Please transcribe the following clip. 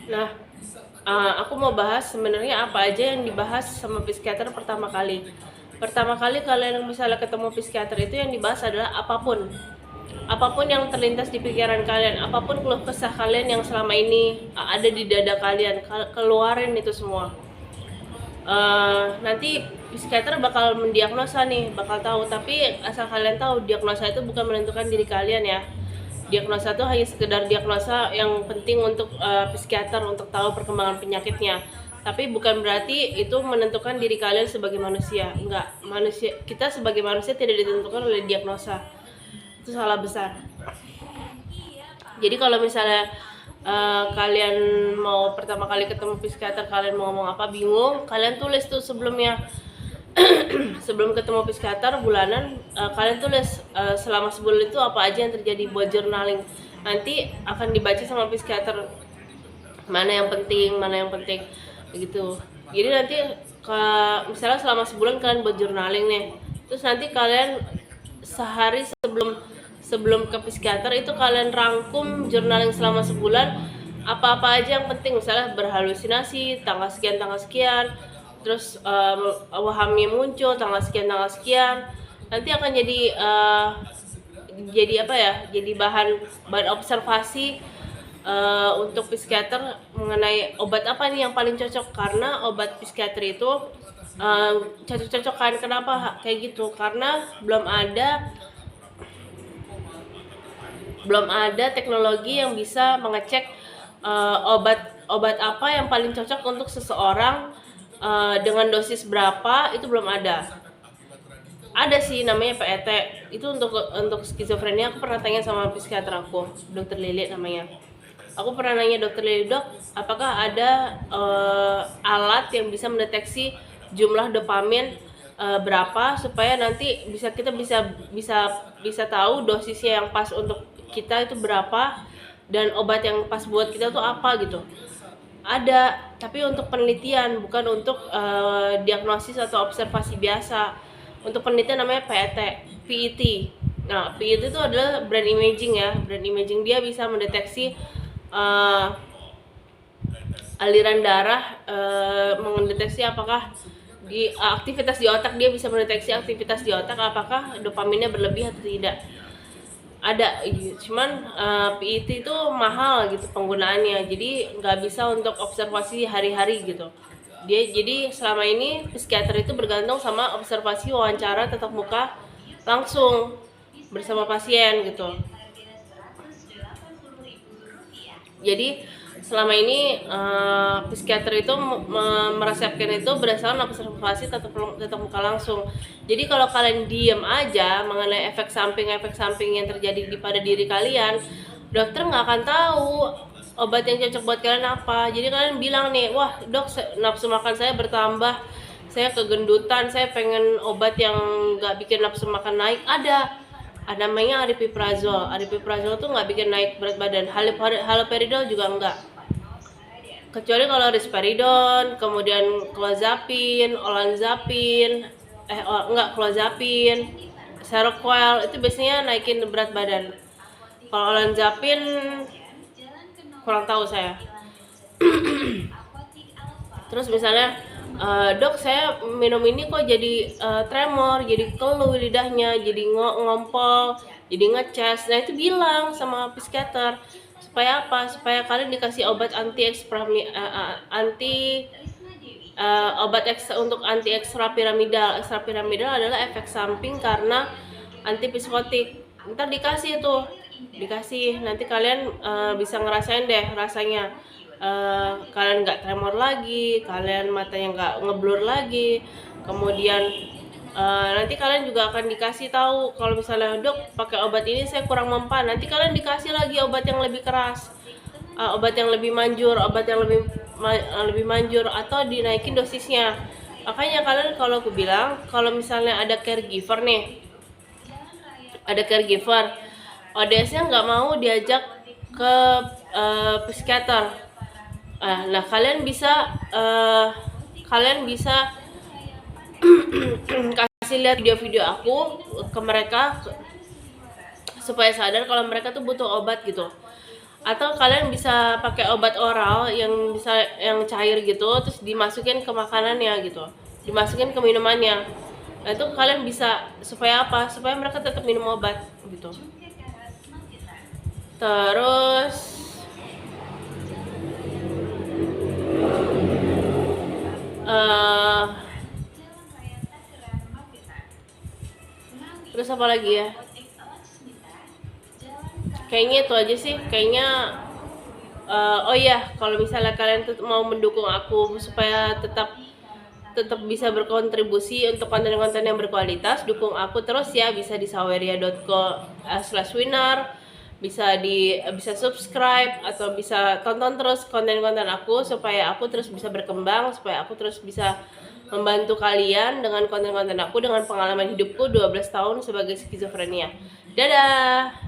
Nah, aku mau bahas sebenarnya apa aja yang dibahas sama psikiater pertama kali. Pertama kali kalian misalnya ketemu psikiater itu yang dibahas adalah apapun. Apapun yang terlintas di pikiran kalian, apapun keluh kesah kalian yang selama ini ada di dada kalian, keluarin itu semua. Nanti psikiater bakal mendiagnosa nih, bakal tahu. Tapi asal kalian tahu, diagnosa itu bukan menentukan diri kalian ya. Diagnosa itu hanya sekedar diagnosa yang penting untuk psikiater untuk tahu perkembangan penyakitnya. Tapi bukan berarti itu menentukan diri kalian sebagai manusia. Enggak, manusia kita sebagai manusia tidak ditentukan oleh diagnosa. Itu salah besar. Jadi kalau misalnya kalian mau pertama kali ketemu psikiater, kalian mau ngomong apa bingung, kalian tulis tuh sebelumnya. Sebelum ketemu psikiater bulanan, kalian tulis selama sebulan itu apa aja yang terjadi, buat journaling. Nanti akan dibaca sama psikiater mana yang penting begitu. Jadi nanti misalnya selama sebulan kalian buat journaling nih, terus nanti kalian sehari sebelum ke psikiater itu kalian rangkum journaling selama sebulan, apa-apa aja yang penting, misalnya berhalusinasi tanggal sekian, terus wahamnya muncul tanggal sekian, nanti akan jadi apa ya, jadi bahan observasi untuk psikiater mengenai obat apa nih yang paling cocok. Karena obat psikiater itu cocok-cocokan. Kenapa kayak gitu? Karena belum ada teknologi yang bisa mengecek obat apa yang paling cocok untuk seseorang dengan dosis berapa, itu belum ada. Ada sih namanya PET, itu untuk skizofrenia. Aku pernah tanya sama psikiater aku, dokter Lili namanya. Aku pernah nanya dokter Lili, dok, apakah ada alat yang bisa mendeteksi jumlah dopamin berapa supaya nanti kita bisa tahu dosisnya yang pas untuk kita itu berapa, dan obat yang pas buat kita tuh apa gitu. Ada, tapi untuk penelitian, bukan untuk diagnosis atau observasi biasa. Untuk penelitian namanya PET. Nah, PET itu adalah brain imaging ya. Brain imaging dia bisa mendeteksi aliran darah, mendeteksi apakah aktivitas di otak. Dia bisa mendeteksi aktivitas di otak, apakah dopaminnya berlebih atau tidak. Ada, cuman PET itu mahal gitu penggunaannya, jadi nggak bisa untuk observasi hari-hari gitu. Jadi selama ini psikiater itu bergantung sama observasi wawancara tatap muka langsung bersama pasien gitu. Jadi selama ini psikiater itu meresepkan itu berdasarkan observasi tatap muka langsung. Jadi kalau kalian diem aja mengenai efek samping yang terjadi pada diri kalian, dokter nggak akan tahu obat yang cocok buat kalian apa. Jadi kalian bilang nih, wah dok, nafsu makan saya bertambah, saya kegendutan, saya pengen obat yang nggak bikin nafsu makan naik. Ada namanya aripiprazol. Aripiprazol tuh nggak bikin naik berat badan. Haloperidol juga enggak, kecuali kalau risperidon, kemudian clozapine, olanzapine, clozapine, seroquel, itu biasanya naikin berat badan. Kalau olanzapine kurang tahu saya. Terus misalnya, dok saya minum ini kok jadi tremor, jadi keluh lidahnya, jadi ngompol, jadi ngeces. Nah itu bilang sama psikiater. Supaya apa? Supaya kalian dikasih obat untuk anti ekstrapiramidal. Ekstrapiramidal adalah efek samping karena antipsikotik. Ntar dikasih nanti kalian bisa ngerasain deh rasanya. Kalian nggak tremor lagi, kalian matanya nggak ngeblur lagi. Kemudian nanti kalian juga akan dikasih tahu kalau misalnya, dok pakai obat ini saya kurang mempan, nanti kalian dikasih lagi obat yang lebih keras, obat yang lebih manjur, lebih manjur, atau dinaikin dosisnya. Makanya kalian, kalau aku bilang, kalau misalnya ada caregiver, ODS-nya nggak mau diajak ke psikiater. Nah kalian bisa kasih lihat video-video aku ke mereka supaya sadar kalau mereka tuh butuh obat gitu. Atau kalian bisa pakai obat oral yang cair gitu, terus dimasukin ke makanannya gitu, dimasukin ke minumannya. Nah itu kalian bisa supaya apa? Supaya mereka tetap minum obat gitu. Terus eh terus apa lagi ya? Kayaknya itu aja sih. Kayaknya oh iya, kalau misalnya kalian mau mendukung aku supaya tetap tetap bisa berkontribusi untuk konten-konten yang berkualitas, dukung aku terus ya, bisa di saweria.co/winner, bisa subscribe atau bisa tonton terus konten-konten aku supaya aku terus bisa berkembang, supaya aku terus bisa membantu kalian dengan konten-konten aku, dengan pengalaman hidupku 12 tahun sebagai skizofrenia. Dadah.